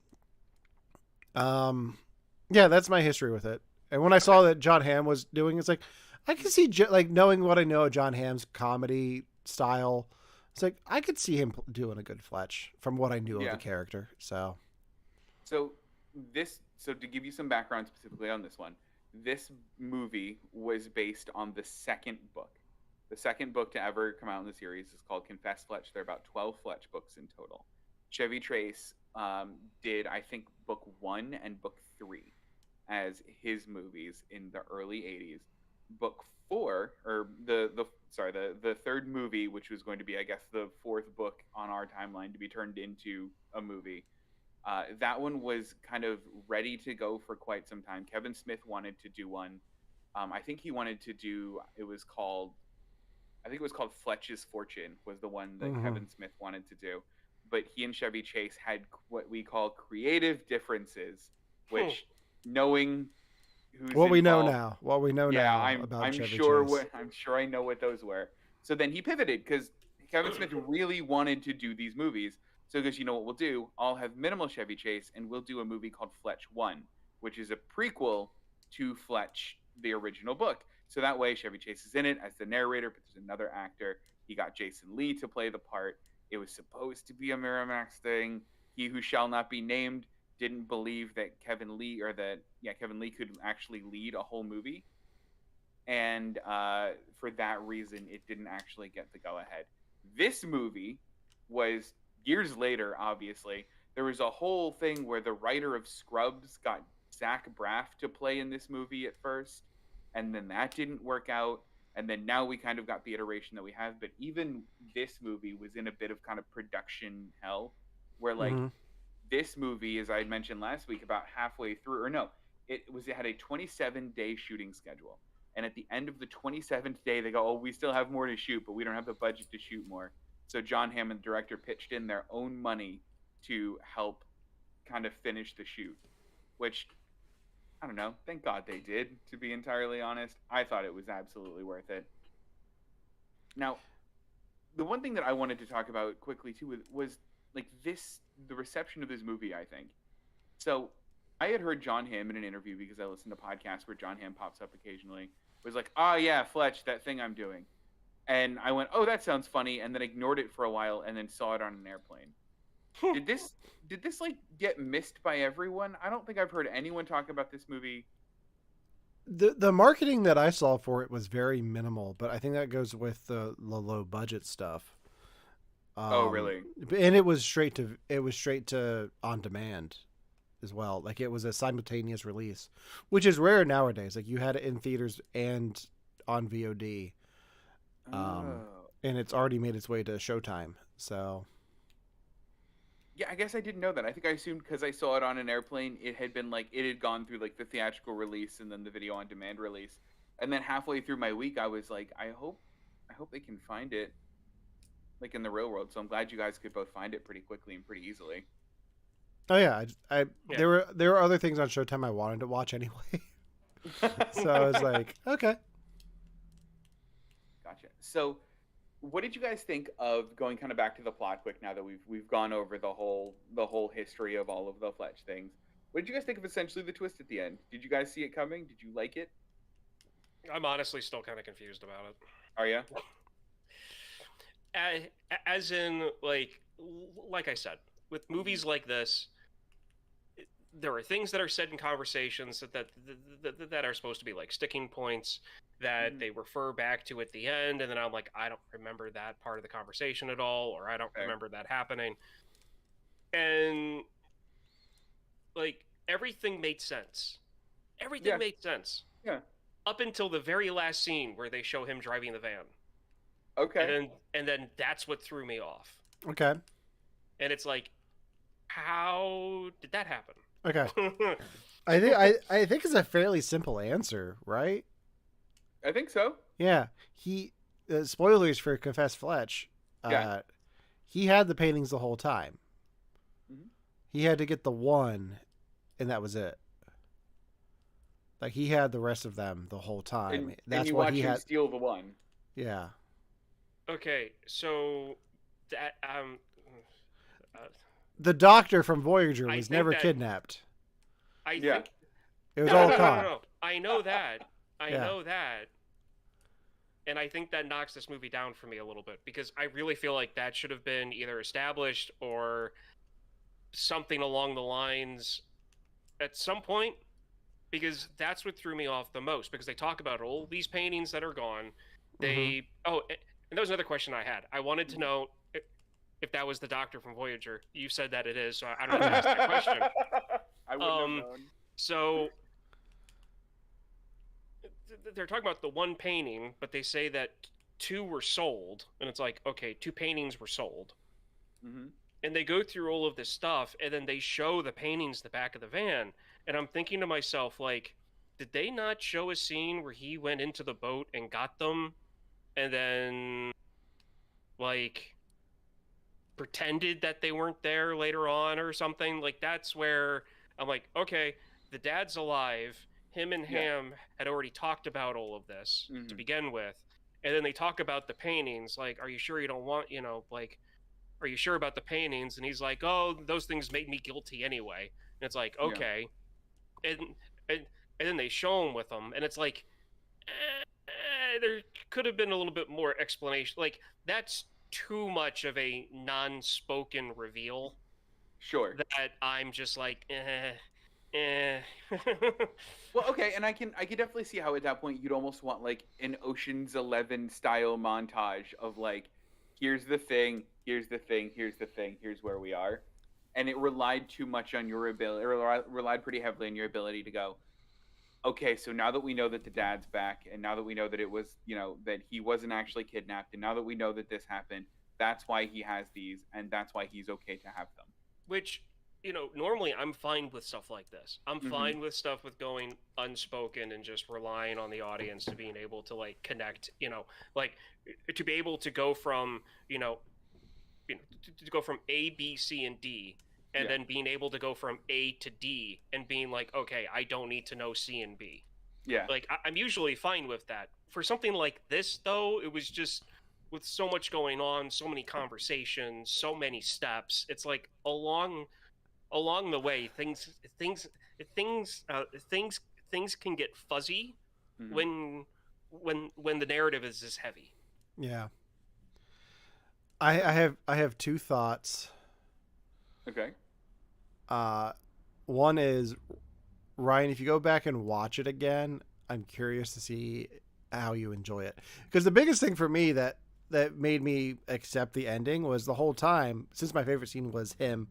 yeah, that's my history with it. And when I saw that Jon Hamm was doing, it's like, I could see, like, knowing what I know of Jon Hamm's comedy style, it's like, I could see him doing a good Fletch from what I knew of the character. So to give you some background specifically on this one, this movie was based on the second book. The second book to ever come out in the series is called Confess Fletch. There are about 12 Fletch books in total. Chevy Chase did, I think, book 1 and book 3 as his movies in the early 80s. Book 4, or the third movie, which was going to be, I guess, the fourth book on our timeline to be turned into a movie. That one was kind of ready to go for quite some time. Kevin Smith wanted to do one. I think he wanted to do, it was called Fletch's Fortune was the one that Kevin Smith wanted to do. But he and Chevy Chase had what we call creative differences, which knowing who's what we know involved, now about I'm Chevy sure Chase. I'm sure I know what those were. So then he pivoted because Kevin Smith really wanted to do these movies. So he goes, you know what we'll do? I'll have minimal Chevy Chase, and we'll do a movie called Fletch 1, which is a prequel to Fletch, the original book. So that way Chevy Chase is in it as the narrator, but there's another actor. He got Jason Lee to play the part. It was supposed to be a Miramax thing. He who shall not be named didn't believe that Kevin Lee could actually lead a whole movie. And for that reason, it didn't actually get the go-ahead. This movie was years later, obviously. There was a whole thing where the writer of Scrubs got Zach Braff to play in this movie at first, and then that didn't work out. And then now we kind of got the iteration that we have. But even this movie was in a bit of kind of production hell, where this movie, as I had mentioned last week, about halfway through, it had a 27-day shooting schedule. And at the end of the 27th day, they go, oh, we still have more to shoot, but we don't have the budget to shoot more. So Jon Hamm, the director, pitched in their own money to help kind of finish the shoot, which, I don't know, thank God they did, to be entirely honest. I thought it was absolutely worth it. Now, the one thing that I wanted to talk about quickly, too, was like the reception of this movie, I think. So I had heard Jon Hamm in an interview, because I listen to podcasts where Jon Hamm pops up occasionally, was like, oh yeah, Fletch, that thing I'm doing. And I went, oh, that sounds funny, and then ignored it for a while, and then saw it on an airplane. Did this like get missed by everyone? I don't think I've heard anyone talk about this movie. The marketing that I saw for it was very minimal, but I think that goes with the low budget stuff. Oh, really? And it was straight to on demand as well. Like, it was a simultaneous release, which is rare nowadays. Like, you had it in theaters and on VOD. um, Oh. and it's already made its way to Showtime. So Yeah, I guess I didn't know that. I think I assumed because I saw it on an airplane, it had been like it had gone through like the theatrical release and then the video on demand release. And then halfway through my week, I was like, I hope they can find it like in the real world. So I'm glad you guys could both find it pretty quickly and pretty easily. oh yeah, I Yeah. there were other things on Showtime I wanted to watch anyway. So I was like, okay. Gotcha. So, what did you guys think of going kind of back to the plot quick now that we've gone over the whole history of all of the Fletch things? What did you guys think of essentially the twist at the end? Did you guys see it coming? Did you like it? I'm honestly still kind of confused about it. Are you? As in, like I said, with movies like this, there are things that are said in conversations that are supposed to be like sticking points that they refer back to at the end, and then I'm like, I don't remember that part of the conversation at all, or I don't remember that happening. And like everything made sense. Everything made sense. Yeah. Up until the very last scene where they show him driving the van. Okay. And then that's what threw me off. Okay. And it's like, how did that happen? Okay. I think it's a fairly simple answer, right? I think so. Yeah. Spoilers for Confess Fletch. He had the paintings the whole time. Mhm. He had to get the one, and that was it. Like he had the rest of them the whole time. And you what watch he him had. steal the one. Yeah. Okay, so that The doctor from Voyager I was think never that- kidnapped. I Yeah. think It was all con. no. I know that. I Yeah. know that. And I think that knocks this movie down for me a little bit because I really feel like that should have been either established or something along the lines at some point, because that's what threw me off the most, because they talk about all these paintings that are gone. They and that was another question I had. I wanted to know if that was the doctor from Voyager. You said that it is, so I don't know if to ask that question. I wouldn't have known. So they're talking about the one painting, but they say that two were sold, and it's like, okay, two paintings were sold. Mm-hmm. And they go through all of this stuff, and then they show the paintings in the back of the van, and I'm thinking to myself, like, did they not show a scene where he went into the boat and got them, and then, like, pretended that they weren't there later on or something? Like, that's where I'm like, okay, the dad's alive. Him and Hamm had already talked about all of this to begin with. And then they talk about the paintings. Like, are you sure you don't want, are you sure about the paintings? And he's like, oh, those things made me guilty anyway. And it's like, okay. Yeah. And then they show him with them. And it's like, there could have been a little bit more explanation. Like, that's too much of a non-spoken reveal. Sure. That I'm just like, Well, okay, and I can definitely see how at that point you'd almost want like an Ocean's 11 style montage of like, here's the thing, here's the thing, here's the thing, here's where we are, and it relied too much on your ability, relied pretty heavily on your ability to go, okay, so now that we know that the dad's back, and now that we know that it was, that he wasn't actually kidnapped, and now that we know that this happened, that's why he has these, and that's why he's okay to have them. Which, normally I'm fine with stuff like this. I'm fine with stuff with going unspoken and just relying on the audience to being able to like connect, like to be able to go from, to go from A, B, C, and D, and then being able to go from A to D and being like, okay, I don't need to know C and B. Yeah. Like I'm usually fine with that. For something like this, though, it was just with so much going on, so many conversations, so many steps. It's like along the way, things can get fuzzy when the narrative is this heavy. Yeah. I have two thoughts. Okay. One is, Ryan, if you go back and watch it again, I'm curious to see how you enjoy it. Because the biggest thing for me that made me accept the ending was the whole time, since my favorite scene was him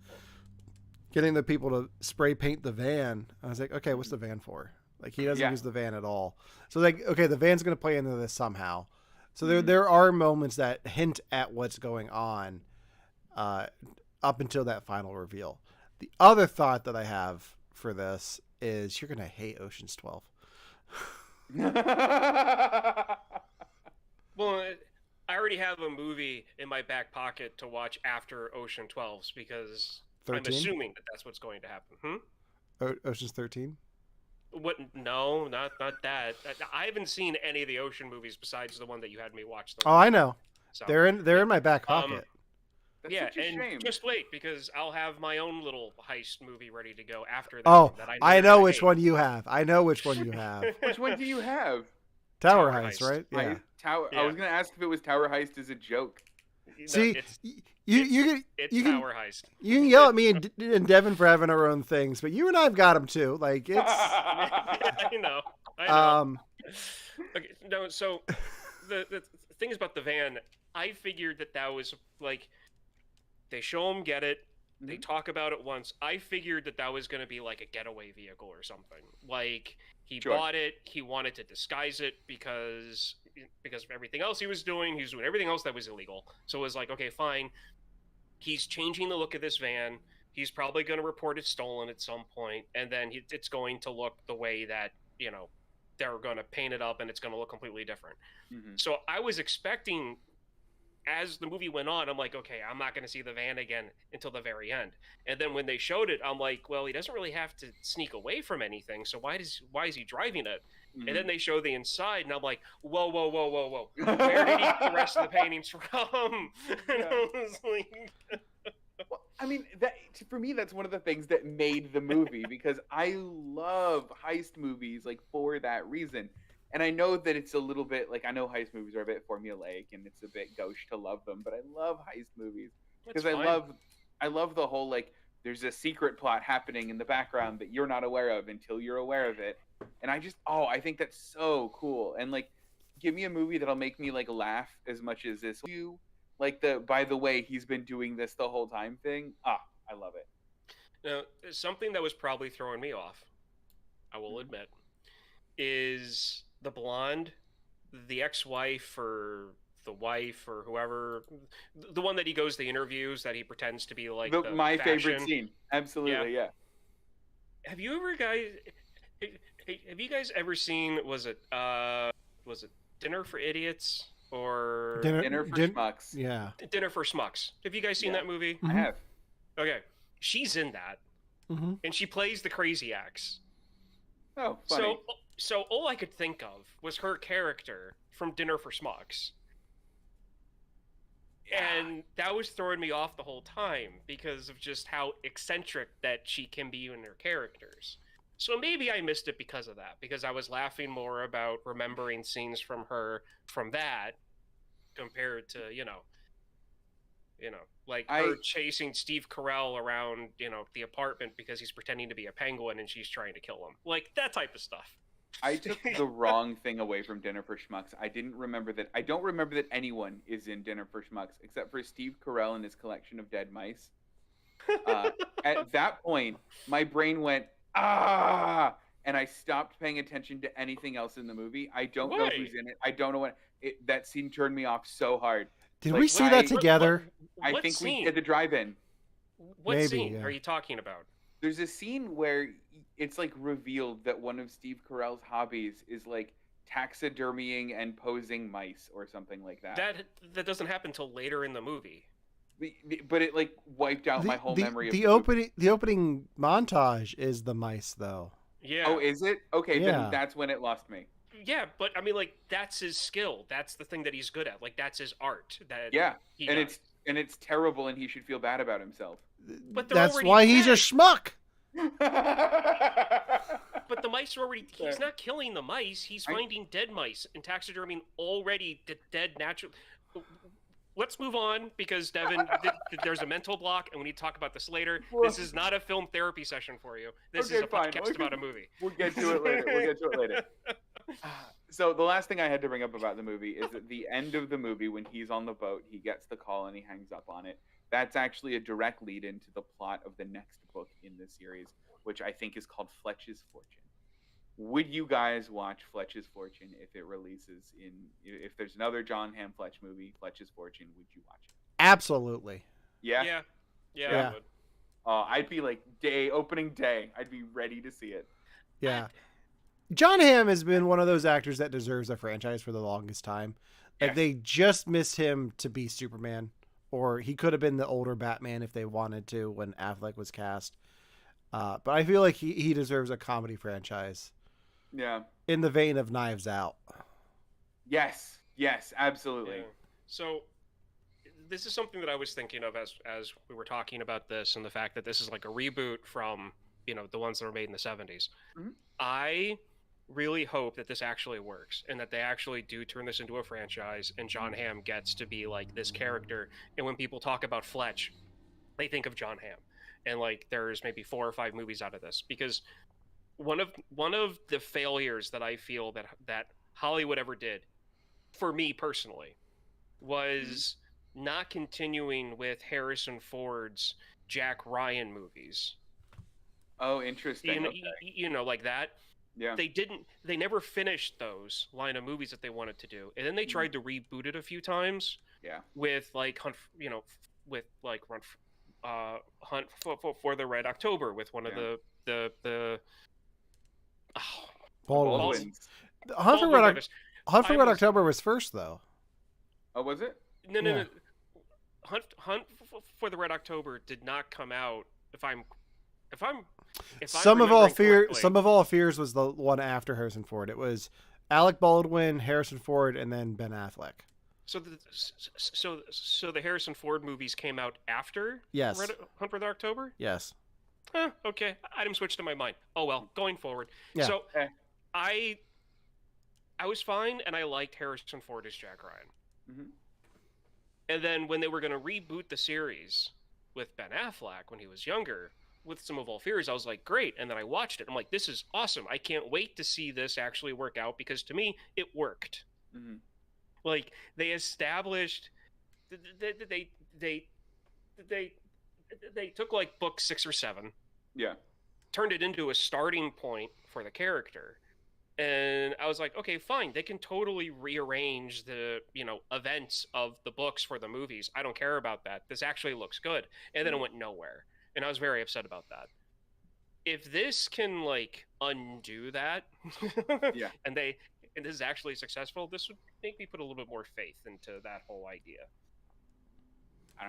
getting the people to spray paint the van. I was like, okay, what's the van for? Like, he doesn't use the van at all. So like, okay, the van's going to play into this somehow. So there are moments that hint at what's going on up until that final reveal. The other thought that I have for this is you're going to hate Ocean's 12. Well, I already have a movie in my back pocket to watch after Ocean 12s because 13? I'm assuming that that's what's going to happen. Ocean's 13? What? No, not that. I haven't seen any of the Ocean movies besides the one that you had me watch. Oh, I know. So, They're in my back pocket. That's yeah, such a and shame. just wait because I'll have my own little heist movie ready to go after that. Oh, that I know which hate. one you have. I know which one you have. Which one do you have? Tower Tower Heist, Heist. right? Yeah. Tower. I was gonna ask if it was Tower Heist as a joke. No, See, it's you can Tower Heist. you can yell at me and Devin for having our own things, but you and I've got them too. Like it's I know. Okay, no. So the thing is about the van. I figured that was like they show him get it. They talk about it once. I figured that was going to be like a getaway vehicle or something. Like he bought it. He wanted to disguise it because of everything else he was doing. He was doing everything else that was illegal. So it was like, okay, fine. He's changing the look of this van. He's probably going to report it stolen at some point, and then it's going to look the way that they're going to paint it up, and it's going to look completely different. So I was expecting. As the movie went on, I'm like, okay, I'm not going to see the van again until the very end. And then when they showed it, I'm like, well, he doesn't really have to sneak away from anything. So why is he driving it? And then they show the inside, and I'm like, whoa. Where did he get the rest of the paintings from? And I was like... Well, I mean, for me, that's one of the things that made the movie because I love heist movies like for that reason. And I know that it's a little bit like I know heist movies are a bit formulaic and it's a bit gauche to love them, but I love heist movies because I love the whole like there's a secret plot happening in the background that you're not aware of until you're aware of it, and I think that's so cool. And like, give me a movie that'll make me like laugh as much as this. Like by the way he's been doing this the whole time thing. I love it. Now, something that was probably throwing me off, I will admit, is the blonde, the ex-wife or the wife or whoever, the one that he goes to the interviews that he pretends to be like my fashion. favorite scene. Absolutely, yeah. Have you guys ever seen? Was it Dinner for Idiots or Dinner for Schmucks? Yeah, Dinner for Schmucks. Have you guys seen that movie? I have. Okay, she's in that, and she plays the crazy ex. Oh, funny. So all I could think of was her character from Dinner for Schmucks. And that was throwing me off the whole time because of just how eccentric that she can be in her characters. So maybe I missed it because of that, because I was laughing more about remembering scenes from her from that compared to, like her chasing Steve Carell around, the apartment because he's pretending to be a penguin and she's trying to kill him. Like that type of stuff. I took the wrong thing away from Dinner for Schmucks. I don't remember that anyone is in Dinner for Schmucks except for Steve Carell and his collection of dead mice. At that point, my brain went, and I stopped paying attention to anything else in the movie. I don't know who's in it. I don't know that scene turned me off so hard. Did we see that together? I think we did the drive-in. What scene are you talking about? There's a scene where it's like revealed that one of Steve Carell's hobbies is like taxidermying and posing mice or something like that. That doesn't happen till later in the movie. But it like wiped out my whole memory of the opening. The opening montage is the mice, though. Yeah. Oh, is it? Okay, then that's when it lost me. Yeah, but I mean, like that's his skill. That's the thing that he's good at. Like that's his art. It's terrible, and he should feel bad about himself. But that's why he's a schmuck. But the mice are already—he's not killing the mice. He's finding dead mice and taxiderming already dead natural. Let's move on because Devin, there's a mental block, and we need to talk about this later. This is not a film therapy session for you. This is a podcast about a movie. We'll get to it later. So the last thing I had to bring up about the movie is at the end of the movie, when he's on the boat, he gets the call and he hangs up on it. That's actually a direct lead into the plot of the next book in the series, which I think is called Fletch's Fortune. would you guys watch Fletch's Fortune if it releases if there's another Jon Hamm Fletch movie, Fletch's Fortune, would you watch it? Absolutely. Yeah. Yeah. Yeah. I would. I'd be like opening day. I'd be ready to see it. Yeah. Jon Hamm has been one of those actors that deserves a franchise for the longest time. Like, Yes. they just miss him to be Superman, or he could have been the older Batman if they wanted to when Affleck was cast. But I feel like he deserves a comedy franchise Yeah. in the vein of Knives Out. Yes, absolutely. Yeah. So this is something that I was thinking of as we were talking about this, and the fact that this is like a reboot from, you know, the ones that were made in the 70s. Mhm. I really hope that this actually works and that they actually do turn this into a franchise, and Jon Hamm gets to be like this character. And when people talk about Fletch, they think of Jon Hamm, and like there's maybe 4 or 5 movies out of this, because one of the failures that I feel that Hollywood ever did, for me personally, was not continuing with Harrison Ford's Jack Ryan movies. Oh, interesting. You know, like that. Yeah. They never finished those line of movies that they wanted to do, and then they tried to reboot it a few times. Yeah. With like Hunt for the Red October, with one of the Baldwins. Hunt for Red October was first, though. Oh, was it? No. Hunt for the Red October did not come out. Some of All Fears was the one after Harrison Ford. It was Alec Baldwin, Harrison Ford, and then Ben Affleck. So the Harrison Ford movies came out after Yes. Hunt for the October? Yes. Okay. Item switched in my mind. Oh well, going forward. Yeah. So I was fine, and I liked Harrison Ford as Jack Ryan. Mm-hmm. And then when they were going to reboot the series with Ben Affleck when he was younger, with Some of All Fears, I was like, great. And then I watched it. I'm like, this is awesome. I can't wait to see this actually work out, because to me, it worked. Mm-hmm. Like, they established, they took like book 6 or 7, yeah, turned it into a starting point for the character. And I was like, okay, fine. They can totally rearrange the, events of the books for the movies. I don't care about that. This actually looks good. And then it went nowhere. And I was very upset about that. If this can like undo that, yeah, and this is actually successful, this would make me put a little bit more faith into that whole idea.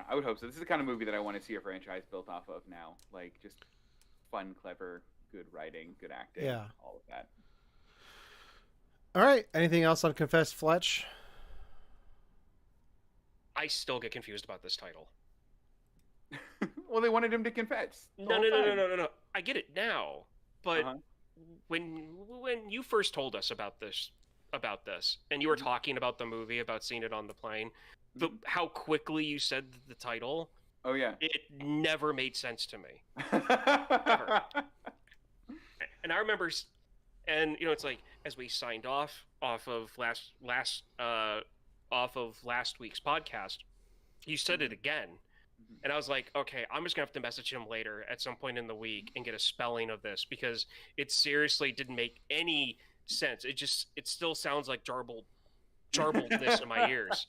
I would hope so. This is the kind of movie that I want to see a franchise built off of now. Like, just fun, clever, good writing, good acting, all of that. All right. Anything else on Confess Fletch? I still get confused about this title. Well, they wanted him to confess. No. I get it now, but when you first told us about this, and you were talking about the movie, about seeing it on the plane, how quickly you said the title. Oh yeah. It never made sense to me. Never. And I remember, and it's like, as we signed off of last week's podcast, you said it again. And I was like, okay, I'm just gonna have to message him later at some point in the week and get a spelling of this, because it seriously didn't make any sense. It still sounds like jarbledness in my ears.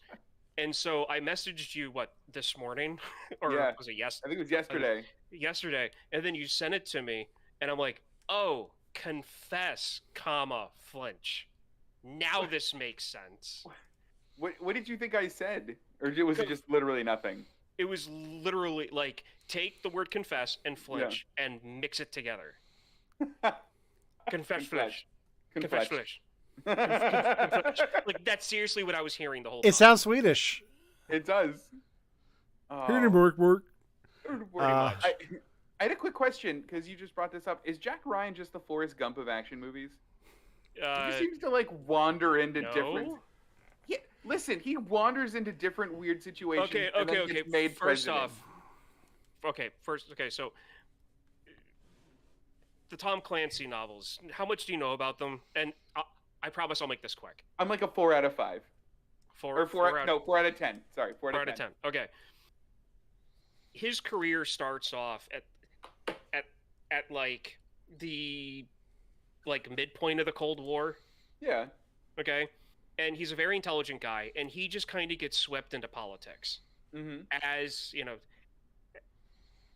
And so I messaged you this morning, or was it yesterday? I think it was yesterday. Yesterday, and then you sent it to me, and I'm like, oh, confess, Flinch. Now this makes sense. What did you think I said, or was it just literally nothing? It was literally like, take the word confess and flinch and mix it together. Confess flesh. Confess flesh. Like, that's seriously what I was hearing the whole time. It sounds Swedish. It does. Work. I had a quick question, because you just brought this up. Is Jack Ryan just the Forrest Gump of action movies? He seems to like wander into different... Yeah, listen, he wanders into different weird situations. Okay. Made first president. So the Tom Clancy novels, how much do you know about them? And I promise I'll make this quick. I'm like a 4 out of 5. 4 out of 10. Sorry, 4 out of 10. Okay. His career starts off at like the like midpoint of the Cold War. Yeah. Okay, and he's a very intelligent guy, and he just kind of gets swept into politics Mm-hmm. as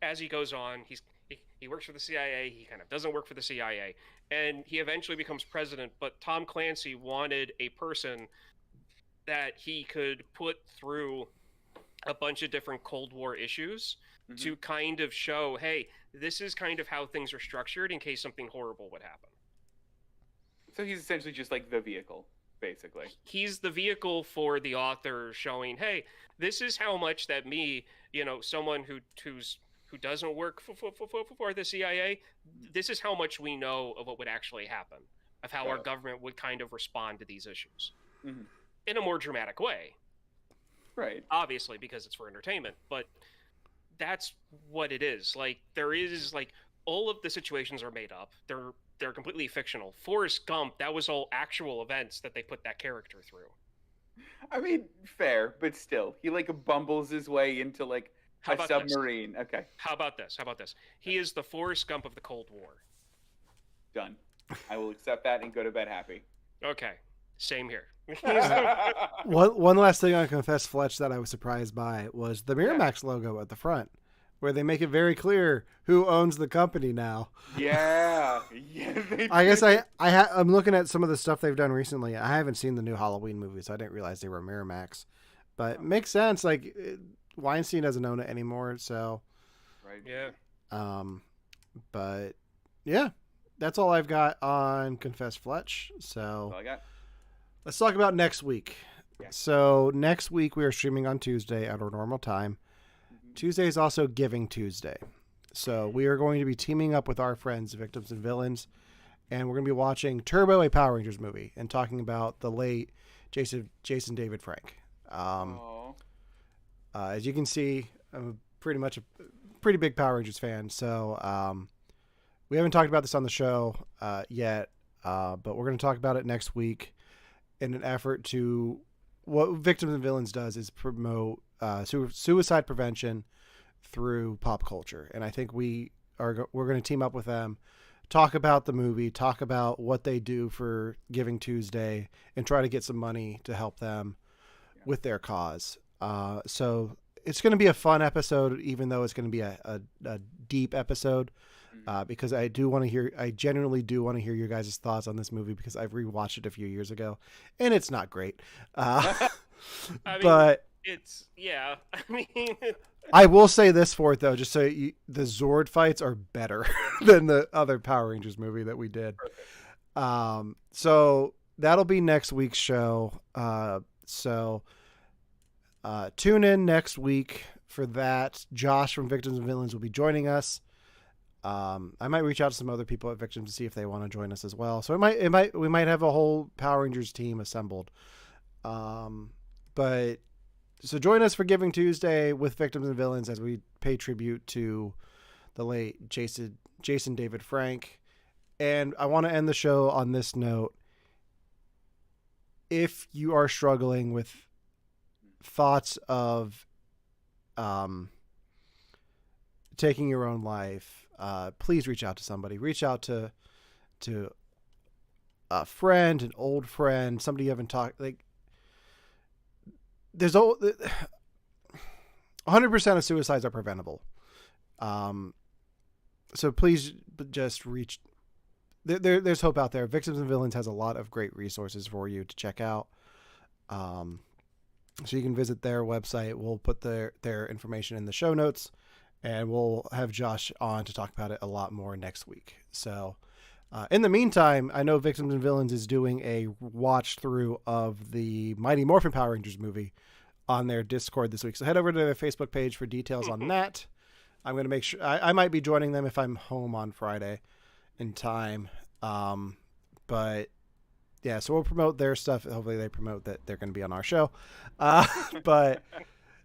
as he goes on. He works for the CIA. He kind of doesn't work for the CIA, and he eventually becomes president. But Tom Clancy wanted a person that he could put through a bunch of different Cold War issues to kind of show, hey, this is kind of how things are structured in case something horrible would happen. So he's essentially just like the vehicle, basically. He's the vehicle for the author showing, hey, this is how much that me, someone who doesn't work for the CIA, this is how much we know of what would actually happen, of how our government would kind of respond to these issues in a more dramatic way. Right. Obviously, because it's for entertainment, but that's what it is. Like, there is, like, all of the situations are made up. They're completely fictional. Forrest Gump, that was all actual events that they put that character through. I mean, fair, but still, he like bumbles his way into like a submarine. This? Okay. How about this? He is the Forrest Gump of the Cold War. Done. I will accept that and go to bed happy. Okay. Same here. One last thing on Confess Fletch that I was surprised by was the Miramax logo at the front, where they make it very clear who owns the company now. Yeah. I guess I'm looking at some of the stuff they've done recently. I haven't seen the new Halloween movies, so I didn't realize they were Miramax. But it makes sense. Like, Weinstein doesn't own it anymore, so. Right. Yeah. But yeah, that's all I've got on Confess Fletch. So. That's all I got. Let's talk about next week. Yeah. So next week we are streaming on Tuesday at our normal time. Tuesday is also Giving Tuesday. So we are going to be teaming up with our friends, Victims and Villains, and we're going to be watching Turbo, a Power Rangers movie, and talking about the late Jason David Frank. As you can see, I'm pretty much a pretty big Power Rangers fan. So we haven't talked about this on the show yet, but we're going to talk about it next week. In an effort to, what Victims and Villains does is promote suicide prevention through pop culture, and I think we're going to team up with them, talk about the movie, talk about what they do for Giving Tuesday, and try to get some money to help them with their cause. So it's going to be a fun episode, even though it's going to be a deep episode. Because I genuinely do want to hear your guys' thoughts on this movie, because I've rewatched it a few years ago and it's not great. But it's, yeah, I mean, I will say this for it though, just so the Zord fights are better than the other Power Rangers movie that we did. So that'll be next week's show. So tune in next week for that. Josh from Victims and Villains will be joining us. I might reach out to some other people at Victims to see if they want to join us as well. So we might have a whole Power Rangers team assembled. But so join us for Giving Tuesday with Victims and Villains as we pay tribute to the late Jason David Frank. And I want to end the show on this note. If you are struggling with thoughts of taking your own life, please reach out to somebody. Reach out to a friend, an old friend, somebody you haven't talked. Like, there's 100% of suicides are preventable. So please just reach. There's hope out there. Victims and Villains has a lot of great resources for you to check out. So you can visit their website. We'll put their information in the show notes. And we'll have Josh on to talk about it a lot more next week. So in the meantime, I know Victims and Villains is doing a watch through of the Mighty Morphin Power Rangers movie on their Discord this week. So head over to their Facebook page for details on that. I'm going to make sure I might be joining them if I'm home on Friday in time. But yeah, so we'll promote their stuff. Hopefully they promote that they're going to be on our show. But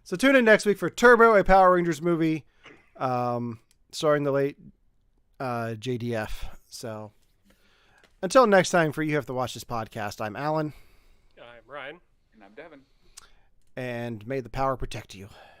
so tune in next week for Turbo, a Power Rangers movie. Starring the late JDF. So until next time, for You Have to Watch This podcast, I'm Alan. I'm Ryan. And I'm Devin. And may the power protect you.